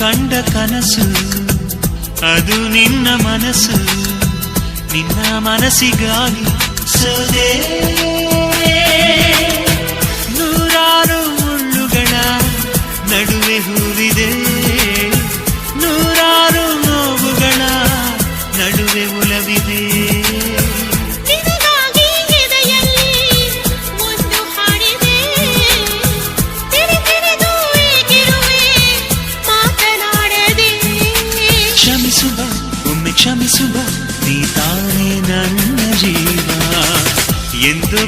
ಕಂಡ ಕನಸು ಅದು ನಿನ್ನ ಮನಸ್ಸು, ನಿನ್ನ ಮನಸ್ಸಿಗಾಗಿ ಸೋದೆ. ನೂರಾರು ಮುಳ್ಳುಗಳ ನಡುವೆ ಹೂವಿದೆ, ನೂರಾರು ನೋವುಗಳ ನಡುವೆ ಉಲವಿದೆ. ಕ್ಷಮಿಸುವ ನೀ ತಾನೇ ನನ್ನ ಜೀವ ಎಂದು